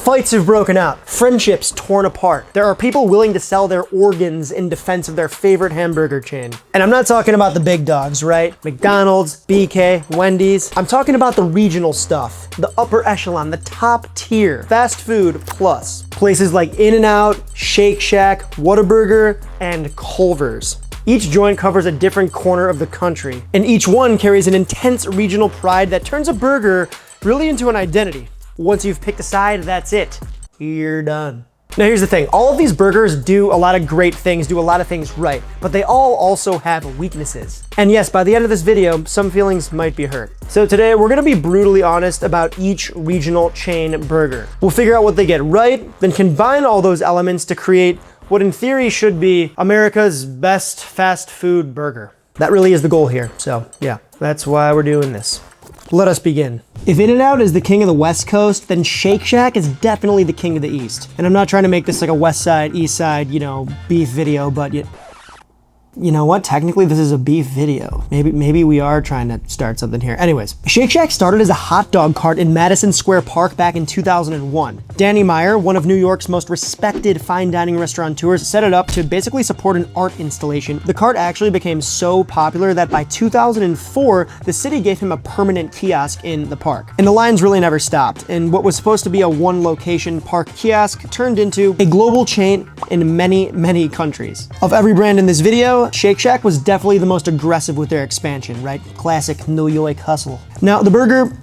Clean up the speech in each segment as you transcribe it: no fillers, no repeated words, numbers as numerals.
Fights have broken out, friendships torn apart. There are people willing to sell their organs in defense of their favorite hamburger chain. And I'm not talking about the big dogs, right? McDonald's, BK, Wendy's. I'm talking about the regional stuff, the upper echelon, the top tier, fast food plus. Places like In-N-Out, Shake Shack, Whataburger, and Culver's. Each joint covers a different corner of the country, and each one carries an intense regional pride that turns a burger really into an identity. Once you've picked a side, that's it. You're done. Now here's the thing, all of these burgers do a lot of great things, do a lot of things right, but they all also have weaknesses. And yes, by the end of this video, some feelings might be hurt. So today we're gonna be brutally honest about each regional chain burger. We'll figure out what they get right, then combine all those elements to create what in theory should be America's best fast food burger. That really is the goal here, so yeah, that's why we're doing this. Let us begin. If In-N-Out is the king of the West Coast, then Shake Shack is definitely the king of the East. And I'm not trying to make this like a West Side, East Side, beef video, but you know what? Technically, this is a beef video. Maybe we are trying to start something here. Anyways, Shake Shack started as a hot dog cart in Madison Square Park back in 2001. Danny Meyer, one of New York's most respected fine dining restaurateurs, set it up to basically support an art installation. The cart actually became so popular that by 2004, the city gave him a permanent kiosk in the park. And the lines really never stopped. And what was supposed to be a one-location park kiosk turned into a global chain in many, many countries. Of every brand in this video, Shake Shack was definitely the most aggressive with their expansion, right? Classic New York hustle. Now, the burger,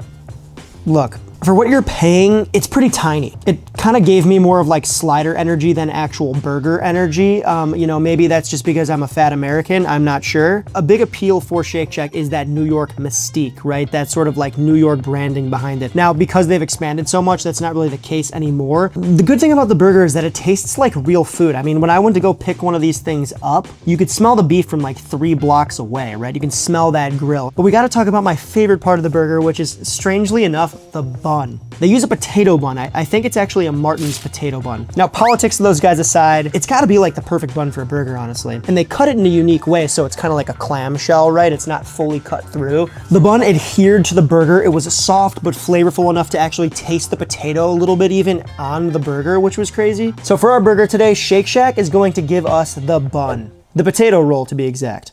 look, for what you're paying, it's pretty tiny. It kind of gave me more of like slider energy than actual burger energy. Maybe that's just because I'm a fat American, I'm not sure. A big appeal for Shake Shack is that New York mystique, right? That sort of like New York branding behind it. Now, because they've expanded so much, that's not really the case anymore. The good thing about the burger is that it tastes like real food. I mean, when I went to go pick one of these things up, you could smell the beef from like 3 blocks away, right? You can smell that grill. But we gotta talk about my favorite part of the burger, which is, strangely enough, the bun. They use a potato bun. I think it's actually a Martin's potato bun. Now, politics of those guys aside, it's gotta be like the perfect bun for a burger, honestly. And they cut it in a unique way, so it's kind of like a clamshell, right? It's not fully cut through. The bun adhered to the burger. It was soft but flavorful enough to actually taste the potato a little bit even on the burger, which was crazy. So for our burger today, Shake Shack is going to give us the bun. The potato roll, to be exact.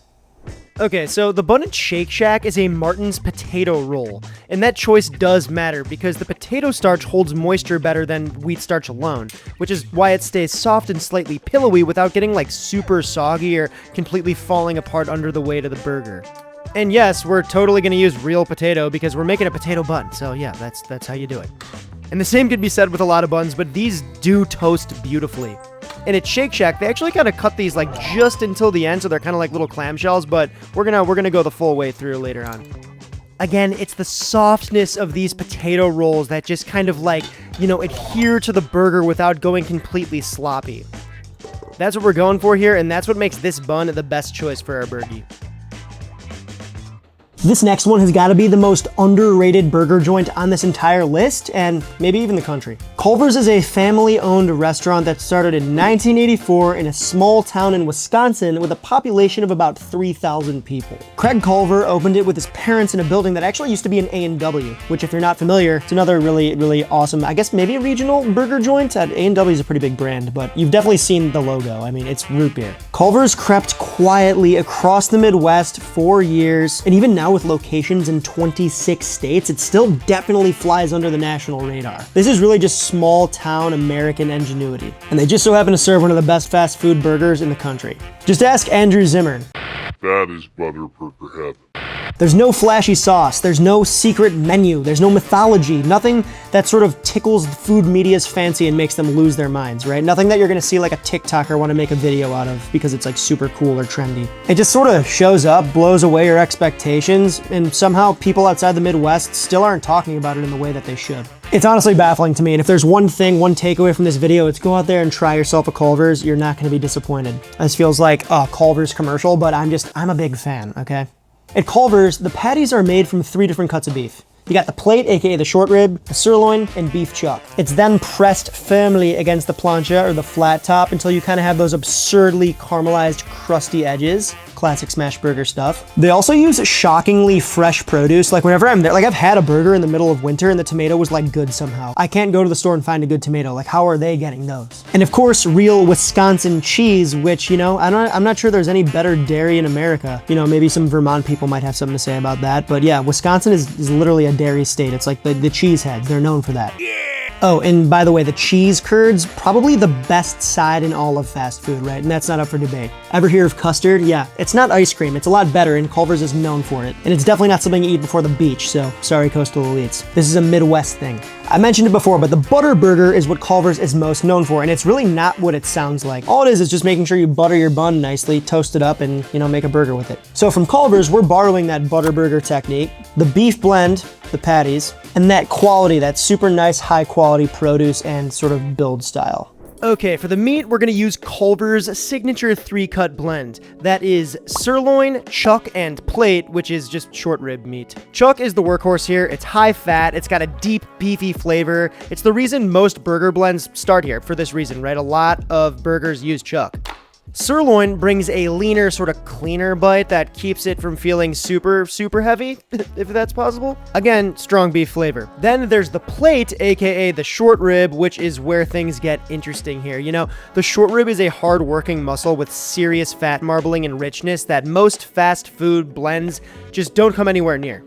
Okay, so the bun at Shake Shack is a Martin's potato roll, and that choice does matter because the potato starch holds moisture better than wheat starch alone, which is why it stays soft and slightly pillowy without getting like super soggy or completely falling apart under the weight of the burger. And yes, we're totally gonna use real potato because we're making a potato bun, so yeah, that's how you do it. And the same could be said with a lot of buns, but these do toast beautifully. And at Shake Shack, they actually kind of cut these like just until the end, so they're kind of like little clamshells, but we're gonna go the full way through later on. Again, it's the softness of these potato rolls that just kind of like, adhere to the burger without going completely sloppy. That's what we're going for here, and that's what makes this bun the best choice for our burgie. This next one has got to be the most underrated burger joint on this entire list, and maybe even the country. Culver's is a family-owned restaurant that started in 1984 in a small town in Wisconsin with a population of about 3,000 people. Craig Culver opened it with his parents in a building that actually used to be an A&W, which if you're not familiar, it's another really, really awesome, I guess maybe a regional burger joint. A&W is a pretty big brand, but you've definitely seen the logo. I mean, it's root beer. Culver's crept quietly across the Midwest for years, and even now with locations in 26 states, it still definitely flies under the national radar. This is really just small town American ingenuity. And they just so happen to serve one of the best fast food burgers in the country. Just ask Andrew Zimmern. That is Whataburger heaven. There's no flashy sauce, there's no secret menu, there's no mythology, nothing that sort of tickles the food media's fancy and makes them lose their minds, right? Nothing that you're gonna see like a TikToker want to make a video out of because it's like super cool or trendy. It just sort of shows up, blows away your expectations, and somehow people outside the Midwest still aren't talking about it in the way that they should. It's honestly baffling to me, and if there's one thing, one takeaway from this video, it's go out there and try yourself a Culver's. You're not gonna be disappointed. This feels like a Culver's commercial, but I'm a big fan, okay? At Culver's, the patties are made from 3 different cuts of beef. You got the plate, aka the short rib, the sirloin, and beef chuck. It's then pressed firmly against the plancha or the flat top until you kind of have those absurdly caramelized, crusty edges. classic smash burger stuff. They also use shockingly fresh produce. Like whenever I'm there, like I've had a burger in the middle of winter and the tomato was like good somehow. I can't go to the store and find a good tomato. Like how are they getting those? And of course, real Wisconsin cheese, which, you know, I'm not sure there's any better dairy in America. You know, maybe some Vermont people might have something to say about that. But yeah, Wisconsin is literally a dairy state. It's like the cheese heads. They're known for that. Oh, and by the way, the cheese curds, probably the best side in all of fast food, right? And that's not up for debate. Ever hear of custard? Yeah, it's not ice cream. It's a lot better, and Culver's is known for it. And it's definitely not something you eat before the beach, so sorry, coastal elites. This is a Midwest thing. I mentioned it before, but the Whataburger is what Culver's is most known for, and it's really not what it sounds like. All it is just making sure you butter your bun nicely, toast it up, and, you know, make a burger with it. So from Culver's, we're borrowing that Whataburger technique, the beef blend, the patties, and that quality, that super nice, high quality produce and sort of build style. Okay, for the meat, we're gonna use Culver's signature 3-cut blend. That is sirloin, chuck, and plate, which is just short rib meat. Chuck is the workhorse here. It's high fat, it's got a deep, beefy flavor. It's the reason most burger blends start here, for this reason, right? A lot of burgers use chuck. Sirloin brings a leaner, sort of cleaner bite that keeps it from feeling super, super heavy, if that's possible. Again, strong beef flavor. Then there's the plate, aka the short rib, which is where things get interesting here. You know, the short rib is a hard-working muscle with serious fat marbling and richness that most fast food blends just don't come anywhere near.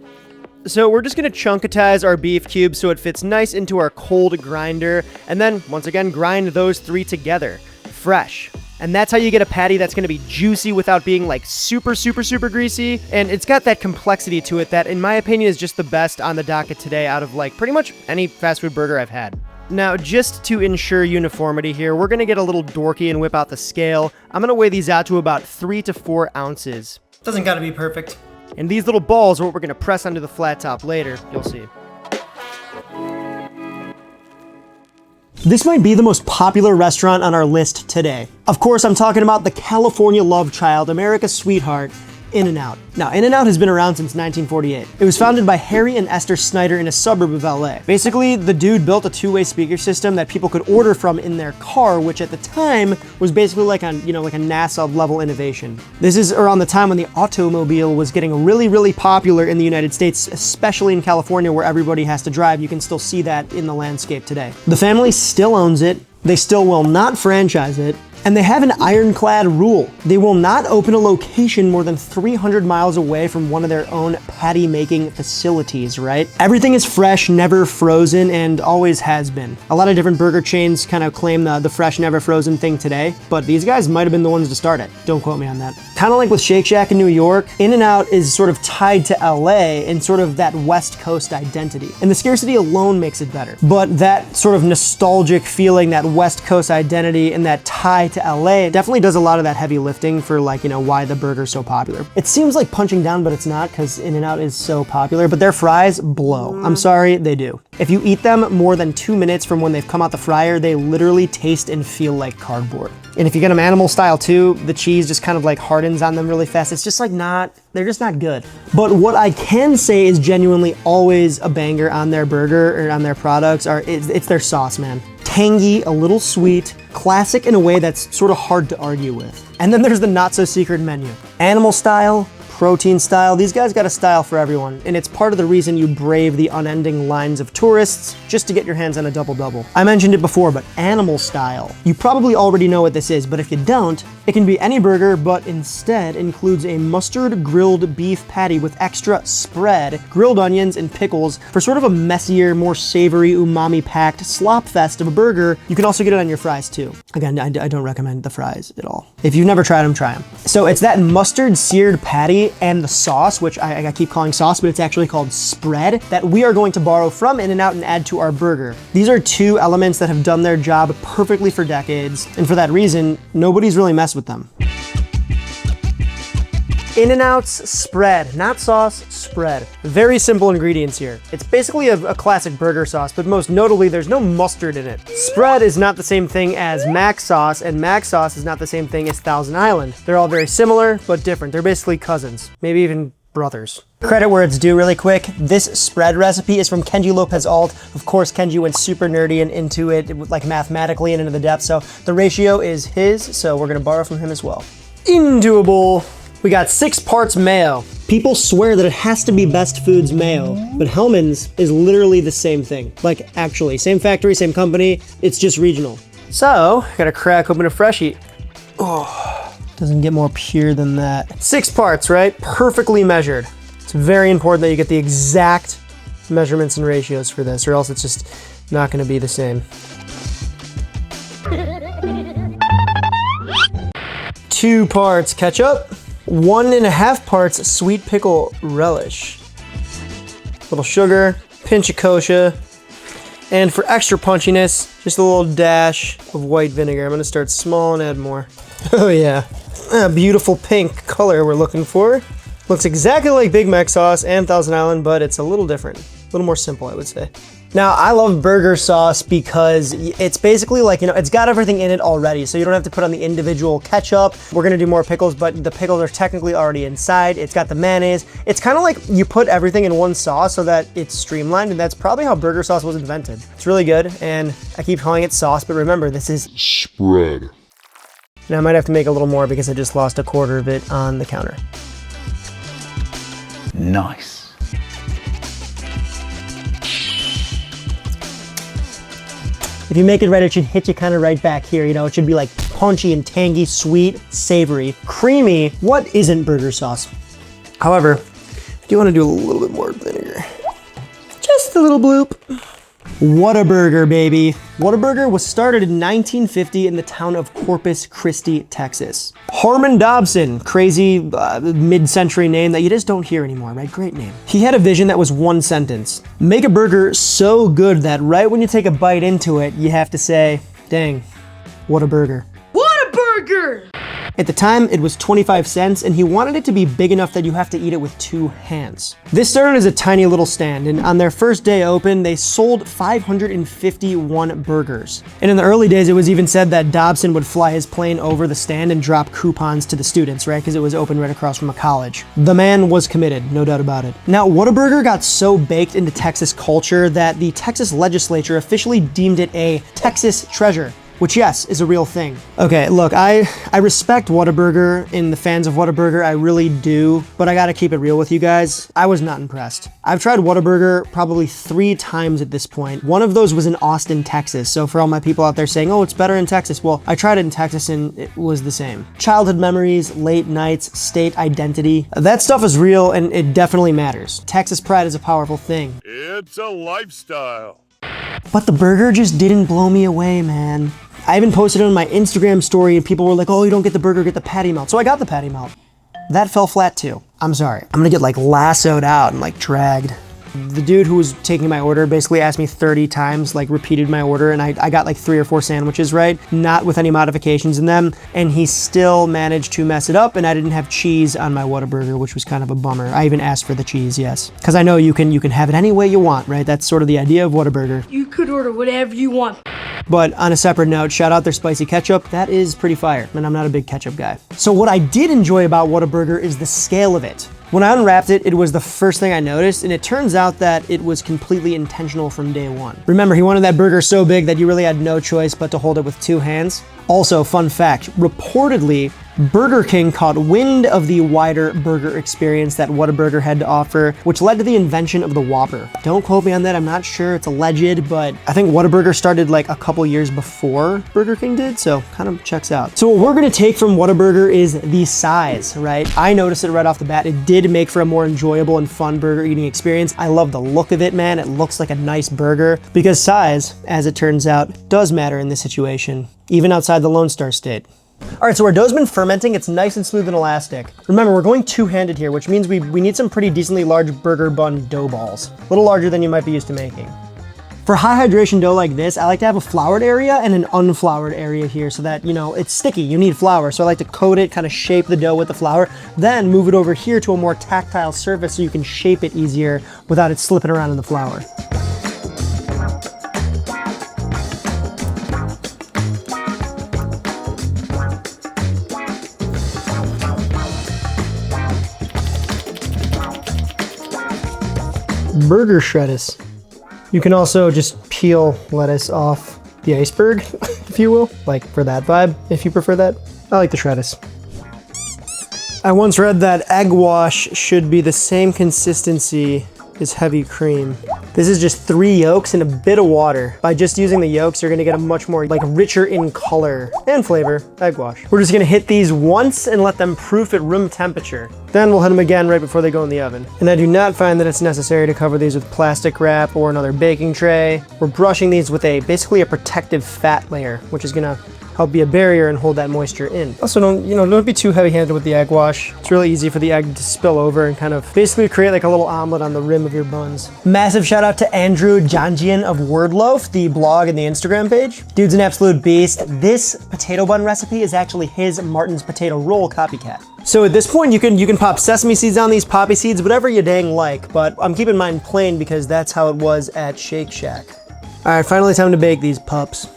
So we're just gonna chunkatize our beef cubes so it fits nice into our cold grinder, and then, once again, grind those 3 together. Fresh. And that's how you get a patty that's gonna be juicy without being like super, super, super greasy. And it's got that complexity to it that, in my opinion, is just the best on the docket today out of like pretty much any fast food burger I've had. Now, just to ensure uniformity here, we're gonna get a little dorky and whip out the scale. I'm gonna weigh these out to about 3 to 4 ounces. Doesn't gotta be perfect. And these little balls are what we're gonna press onto the flat top later. You'll see. This might be the most popular restaurant on our list today. Of course, I'm talking about the California love child, America's sweetheart, In-N-Out. Now, In-N-Out has been around since 1948. It was founded by Harry and Esther Snyder in a suburb of LA. Basically, the dude built a 2-way speaker system that people could order from in their car, which at the time was basically like a, you know, like a NASA level innovation. This is around the time when the automobile was getting really, really popular in the United States, especially in California where everybody has to drive. You can still see that in the landscape today. The family still owns it. They still will not franchise it. And they have an ironclad rule. They will not open a location more than 300 miles away from one of their own patty making facilities, right? Everything is fresh, never frozen, and always has been. A lot of different burger chains kind of claim the fresh, never frozen thing today, but these guys might have been the ones to start it. Don't quote me on that. Kind of like with Shake Shack in New York, In-N-Out is sort of tied to LA and sort of that West Coast identity. And the scarcity alone makes it better. But that sort of nostalgic feeling, that West Coast identity and that tie to LA definitely does a lot of that heavy lifting for, like, you know, why the burger's so popular. It seems like punching down, but it's not, because In-N-Out is so popular, but their fries blow. I'm sorry, they do. If you eat them more than 2 minutes from when they've come out the fryer, they literally taste and feel like cardboard. And if you get them animal style too, the cheese just kind of like hardens on them really fast. It's just like they're just not good. But what I can say is genuinely always a banger on their burger or on their products it's their sauce, man. Tangy, a little sweet, classic in a way that's sort of hard to argue with. And then there's the not so secret menu. Animal style, protein style, these guys got a style for everyone, and it's part of the reason you brave the unending lines of tourists just to get your hands on a double-double. I mentioned it before, but animal style. You probably already know what this is, but if you don't, it can be any burger, but instead includes a mustard grilled beef patty with extra spread, grilled onions, and pickles for sort of a messier, more savory, umami-packed slop fest of a burger. You can also get it on your fries too. Again, I don't recommend the fries at all. If you've never tried them, try them. So it's that mustard seared patty and the sauce, which I keep calling sauce, but it's actually called spread, that we are going to borrow from In-N-Out and add to our burger. These are 2 elements that have done their job perfectly for decades, and for that reason, nobody's really messed with them. In-N-Out's spread, not sauce, spread. Very simple ingredients here. It's basically a classic burger sauce, but most notably, there's no mustard in it. Spread is not the same thing as mac sauce, and mac sauce is not the same thing as Thousand Island. They're all very similar, but different. They're basically cousins, maybe even brothers. Credit where it's due really quick. This spread recipe is from Kenji Lopez Alt. Of course, Kenji went super nerdy and into it, like mathematically and into the depth, so the ratio is his, so we're gonna borrow from him as well. Into a bowl. We got 6 parts mayo. People swear that it has to be Best Foods mayo, but Hellmann's is literally the same thing. Like, actually, same factory, same company, it's just regional. So, gotta crack open a freshie. Oh, doesn't get more pure than that. 6 parts, right? Perfectly measured. It's very important that you get the exact measurements and ratios for this, or else it's just not gonna be the same. 2 parts ketchup, 1.5 parts sweet pickle relish, little sugar, pinch of kosher, and for extra punchiness, just a little dash of white vinegar. I'm gonna start small and add more. Oh yeah, a beautiful pink color we're looking for. Looks exactly like Big Mac sauce and Thousand Island, but it's a little different. A little more simple, I would say. Now, I love burger sauce because it's basically like, you know, it's got everything in it already, so you don't have to put on the individual ketchup. We're gonna do more pickles, but the pickles are technically already inside. It's got the mayonnaise. It's kind of like you put everything in one sauce so that it's streamlined, and that's probably how burger sauce was invented. It's really good, and I keep calling it sauce, but remember, this is Spread. Now I might have to make a little more because I just lost 1/4 of it on the counter. Nice. If you make it right, it should hit you kind of right back here. You know, it should be like punchy and tangy, sweet, savory, creamy. What isn't burger sauce? However, I do want to do a little bit more vinegar. Just a little bloop. Whataburger, baby. Whataburger was started in 1950 in the town of Corpus Christi, Texas. Harmon Dobson, crazy mid-century name that you just don't hear anymore, right? Great name. He had a vision that was one sentence. Make a burger so good that right when you take a bite into it, you have to say, dang, what a burger. What a burger! At the time, it was 25 cents, and he wanted it to be big enough that you have to eat it with 2 hands. This started as a tiny little stand, and on their first day open, they sold 551 burgers. And in the early days, it was even said that Dobson would fly his plane over the stand and drop coupons to the students, right? Because it was open right across from a college. The man was committed, no doubt about it. Now, Whataburger got so baked into Texas culture that the Texas legislature officially deemed it a Texas treasure. Which, yes, is a real thing. Okay, look, I respect Whataburger and the fans of Whataburger, I really do, but I gotta keep it real with you guys. I was not impressed. I've tried Whataburger probably 3 times at this point. One of those was in Austin, Texas, so for all my people out there saying, oh, it's better in Texas, well, I tried it in Texas and it was the same. Childhood memories, late nights, state identity, that stuff is real and it definitely matters. Texas pride is a powerful thing. It's a lifestyle. But the burger just didn't blow me away, man. I even posted it on my Instagram story and people were like, oh, you don't get the burger, get the patty melt. So I got the patty melt. That fell flat too. I'm sorry. I'm gonna get like lassoed out and like dragged. The dude who was taking my order basically asked me 30 times, like repeated my order, and I got like 3 or 4 sandwiches right, not with any modifications in them, and he still managed to mess it up, and I didn't have cheese on my Whataburger, which was kind of a bummer. I even asked for the cheese, yes. Because I know you can have it any way you want, right? That's sort of the idea of Whataburger. You could order whatever you want. But on a separate note, shout out their spicy ketchup. That is pretty fire, and I'm not a big ketchup guy. So what I did enjoy about Whataburger is the scale of it. When I unwrapped it, it was the first thing I noticed, and it turns out that it was completely intentional from day one. Remember, he wanted that burger so big that you really had no choice but to hold it with 2 hands. Also, fun fact, reportedly, Burger King caught wind of the wider burger experience that Whataburger had to offer, which led to the invention of the Whopper. Don't quote me on that, I'm not sure, it's alleged, but I think Whataburger started like a couple years before Burger King did, so kind of checks out. So what we're gonna take from Whataburger is the size, right? I noticed it right off the bat. It did make for a more enjoyable and fun burger eating experience. I love the look of it, man. It looks like a nice burger, because size, as it turns out, does matter in this situation, even outside the Lone Star State. All right, so our dough's been fermenting. It's nice and smooth and elastic. Remember, we're going 2-handed here, which means we need some pretty decently large burger bun dough balls. A little larger than you might be used to making. For high hydration dough like this, I like to have a floured area and an unfloured area here so that, you know, it's sticky. You need flour. So I like to coat it, kind of shape the dough with the flour, then move it over here to a more tactile surface so you can shape it easier without it slipping around in the flour. Burger shredders. You can also just peel lettuce off the iceberg, if you will, like for that vibe, if you prefer that. I like the shredders. I once read that egg wash should be the same consistency as heavy cream. This is just 3 yolks and a bit of water. By just using the yolks, you're gonna get a much more like richer in color and flavor egg wash. We're just gonna hit these once and let them proof at room temperature. Then we'll hit them again right before they go in the oven. And I do not find that it's necessary to cover these with plastic wrap or another baking tray. We're brushing these with basically a protective fat layer, which is gonna help be a barrier and hold that moisture in. Also, don't be too heavy-handed with the egg wash. It's really easy for the egg to spill over and kind of basically create like a little omelet on the rim of your buns. Massive shout out to Andrew Janjian of Wordloaf, the blog and the Instagram page. Dude's an absolute beast. This potato bun recipe is actually his Martin's potato roll copycat. So at this point, you can pop sesame seeds on these, poppy seeds, whatever you dang like, but I'm keeping mine plain because that's how it was at Shake Shack. All right, finally time to bake these pups.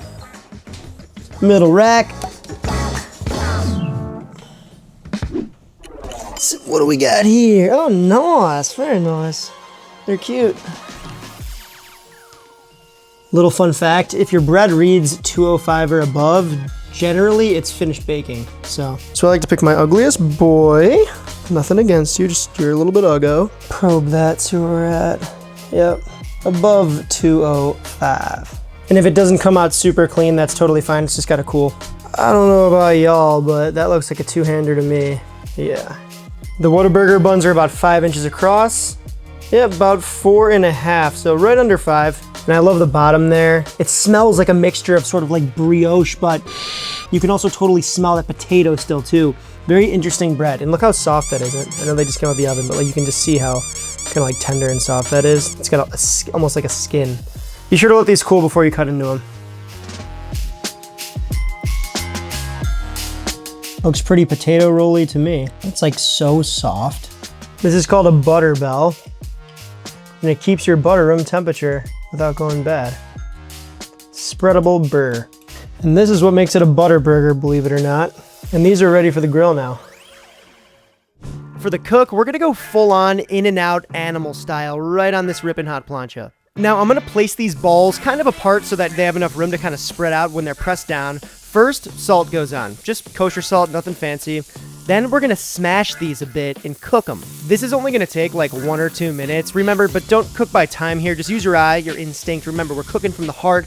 Middle rack. So what do we got here? Oh, nice, very nice. They're cute. Little fun fact, if your bread reads 205 or above, generally it's finished baking. So I like to pick my ugliest boy. Nothing against you, just you're a little bit uggo. Probe that, see where we're at. Yep, above 205. And if it doesn't come out super clean, that's totally fine. It's just gotta cool. I don't know about y'all, but that looks like a two-hander to me. Yeah. The Whataburger buns are about 5 inches across. Yeah, about 4.5, so right under 5. And I love the bottom there. It smells like a mixture of sort of like brioche, but you can also totally smell that potato still too. Very interesting bread. And look how soft that is. I know they just came out of the oven, but like you can just see how kind of like tender and soft that is. It's got almost like a skin. Be sure to let these cool before you cut into them. Looks pretty potato rolly to me. It's like so soft. This is called a butter bell, and it keeps your butter room temperature without going bad. Spreadable burr. And this is what makes it a butter burger, believe it or not. And these are ready for the grill now. For the cook, we're gonna go full on in and out animal style right on this ripping hot plancha. Now I'm gonna place these balls kind of apart so that they have enough room to kind of spread out when they're pressed down. First, salt goes on, just kosher salt, nothing fancy. Then we're gonna smash these a bit and cook them. This is only gonna take like 1 or 2 minutes. Remember, but don't cook by time here, just use your eye, your instinct. Remember, we're cooking from the heart.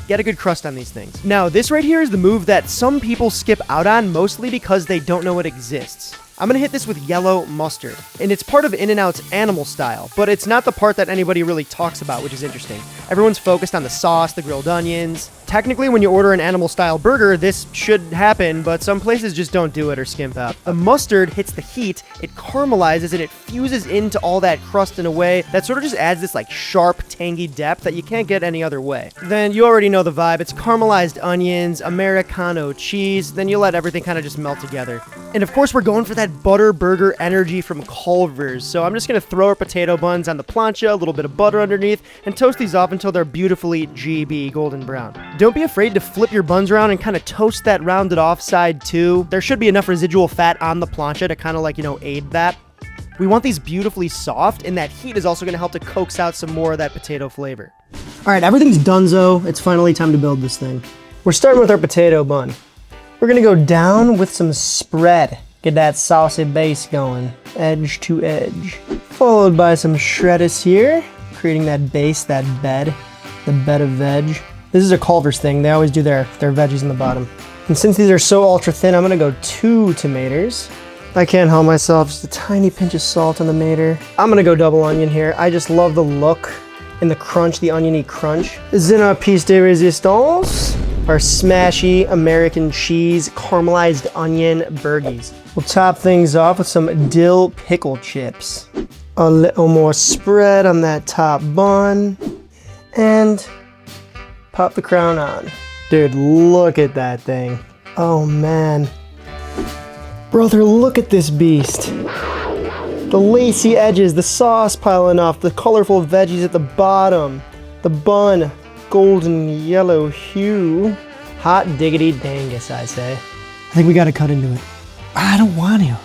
Get a good crust on these things. Now, this right here is the move that some people skip out on, mostly because they don't know it exists. I'm gonna hit this with yellow mustard, and it's part of In-N-Out's animal style, but it's not the part that anybody really talks about, which is interesting. Everyone's focused on the sauce, the grilled onions. Technically, when you order an animal style burger, this should happen, but some places just don't do it or skimp out. The mustard hits the heat, it caramelizes, and it fuses into all that crust in a way that sort of just adds this like sharp, tangy depth that you can't get any other way. Then you already know the vibe. It's caramelized onions, Americano cheese, then you let everything kind of just melt together. And of course, we're going for that butter burger energy from Culver's. So I'm just gonna throw our potato buns on the plancha, a little bit of butter underneath, and toast these off until they're beautifully GB golden brown. Don't be afraid to flip your buns around and kind of toast that rounded off side too. There should be enough residual fat on the plancha to kind of like, aid that. We want these beautifully soft, and that heat is also gonna help to coax out some more of that potato flavor. All right, everything's donezo. It's finally time to build this thing. We're starting with our potato bun. We're gonna go down with some spread. Get that saucy base going, edge to edge. Followed by some shredders here, creating that base, that bed, the bed of veg. This is a Culver's thing. They always do their veggies in the bottom. And since these are so ultra thin, I'm gonna go 2 tomatoes. I can't help myself, just a tiny pinch of salt on the mater. I'm gonna go double onion here. I just love the look and the crunch, the oniony crunch. Then our piece de resistance, our smashy American cheese caramelized onion burgies. We'll top things off with some dill pickle chips. A little more spread on that top bun, and pop the crown on. Dude, look at that thing. Oh man. Brother, look at this beast. The lacy edges, the sauce piling off, the colorful veggies at the bottom, the bun, golden yellow hue. Hot diggity dangus, I say. I think we gotta cut into it. I don't want to.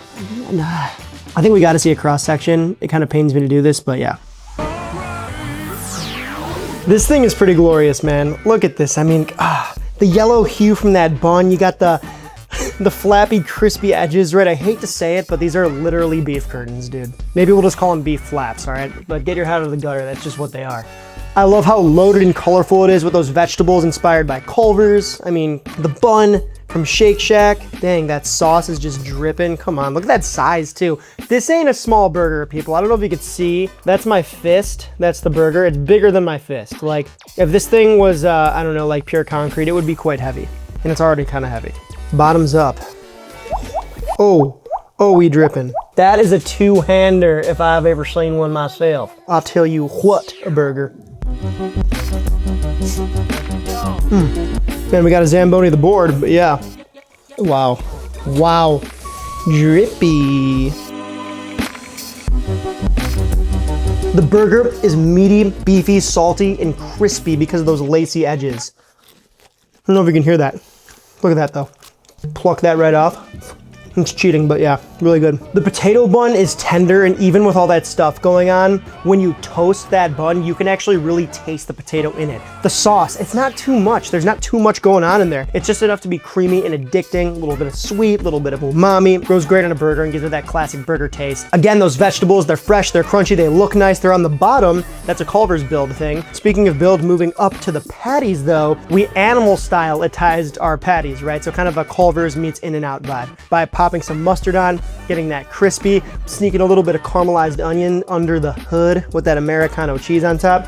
Nah. I think we gotta see a cross section. It kind of pains me to do this, but yeah. This thing is pretty glorious, man. Look at this. I mean, the yellow hue from that bun. You got the the flappy, crispy edges, right? I hate to say it, but these are literally beef curtains, dude. Maybe we'll just call them beef flaps, all right? But get your head out of the gutter, that's just what they are. I love how loaded and colorful it is with those vegetables inspired by Culver's. I mean, the bun from Shake Shack. Dang, that sauce is just dripping. Come on, look at that size too. This ain't a small burger, people. I don't know if you could see. That's my fist. That's the burger. It's bigger than my fist. Like, if this thing was, I don't know, like pure concrete, it would be quite heavy. And it's already kind of heavy. Bottoms up. Oh, we dripping. That is a two-hander if I've ever seen one myself. I'll tell you what, a burger. Man, we got a Zamboni the board, but yeah. Wow. Wow. Drippy. The burger is meaty, beefy, salty, and crispy because of those lacy edges. I don't know if you can hear that. Look at that though. Pluck that right off. It's cheating, but yeah, really good. The potato bun is tender, and even with all that stuff going on, when you toast that bun, you can actually really taste the potato in it. The sauce, it's not too much. There's not too much going on in there. It's just enough to be creamy and addicting, a little bit of sweet, a little bit of umami. Goes great on a burger and gives it that classic burger taste. Again, those vegetables, they're fresh, they're crunchy, they look nice. They're on the bottom. That's a Culver's build thing. Speaking of build, moving up to the patties though, we animal styletized our patties, right? So kind of a Culver's meets In-N-Out vibe. By popping some mustard on, getting that crispy, sneaking a little bit of caramelized onion under the hood with that Americano cheese on top.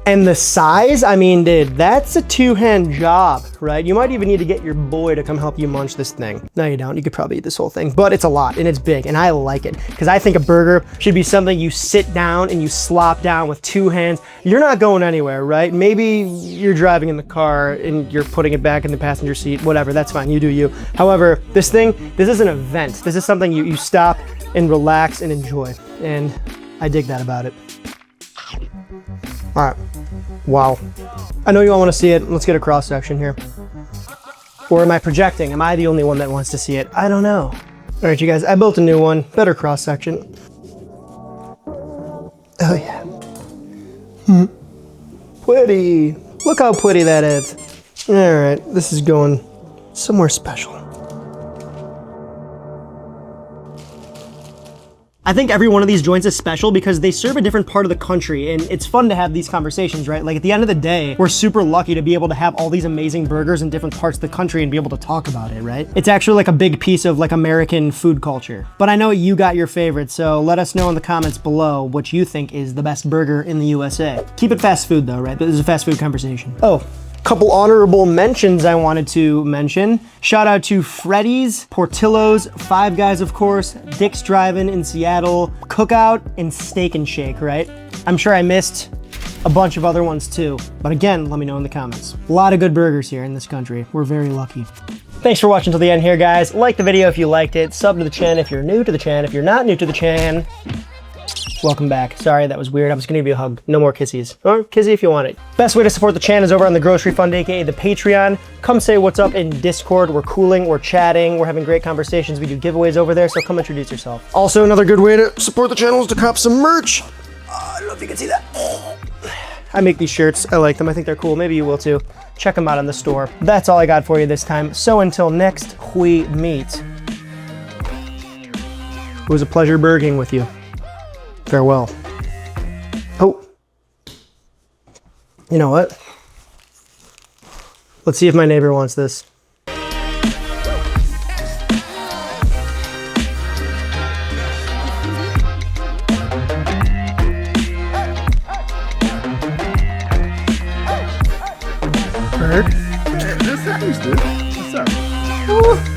And the size, I mean, dude, that's a two-hand job, right? You might even need to get your boy to come help you munch this thing. No, you don't. You could probably eat this whole thing, but it's a lot and it's big, and I like it because I think a burger should be something you sit down and you slop down with two hands. You're not going anywhere, right? Maybe you're driving in the car and you're putting it back in the passenger seat, whatever, that's fine, you do you. However, this is an event. This is something you stop and relax and enjoy, and I dig that about it. All right, wow. I know you all want to see it. Let's get a cross section here. Or am I projecting? Am I the only one that wants to see it? I don't know. All right, you guys, I built a new one. Better cross section. Oh yeah. Pretty. Look how pretty that is. All right, this is going somewhere special. I think every one of these joints is special because they serve a different part of the country, and it's fun to have these conversations, right? Like at the end of the day, we're super lucky to be able to have all these amazing burgers in different parts of the country and be able to talk about it, right? It's actually like a big piece of like American food culture. But I know you got your favorite, so let us know in the comments below what you think is the best burger in the USA. Keep it fast food though, right? This is a fast food conversation. Oh. Couple honorable mentions I wanted to mention. Shout out to Freddy's, Portillo's, Five Guys, of course, Dick's Drive-In in Seattle, Cookout, and Steak and Shake, right? I'm sure I missed a bunch of other ones too, but again, let me know in the comments. A lot of good burgers here in this country. We're very lucky. Thanks for watching till the end here, guys. Like the video if you liked it, sub to the channel if you're new to the channel. If you're not new to the channel, welcome back. Sorry, that was weird. I was gonna give you a hug. No more kissies. Or kissy if you want it. Best way to support the channel is over on the Grocery Fund, aka the Patreon. Come say what's up in Discord. We're cooling, we're chatting, we're having great conversations. We do giveaways over there, so come introduce yourself. Also, another good way to support the channel is to cop some merch. I don't know if you can see that. I make these shirts. I like them. I think they're cool. Maybe you will too. Check them out on the store. That's all I got for you this time. So until next we meet. It was a pleasure burging with you. Farewell. Oh. You know what? Let's see if my neighbor wants this. Bird? This happens, dude. What's up?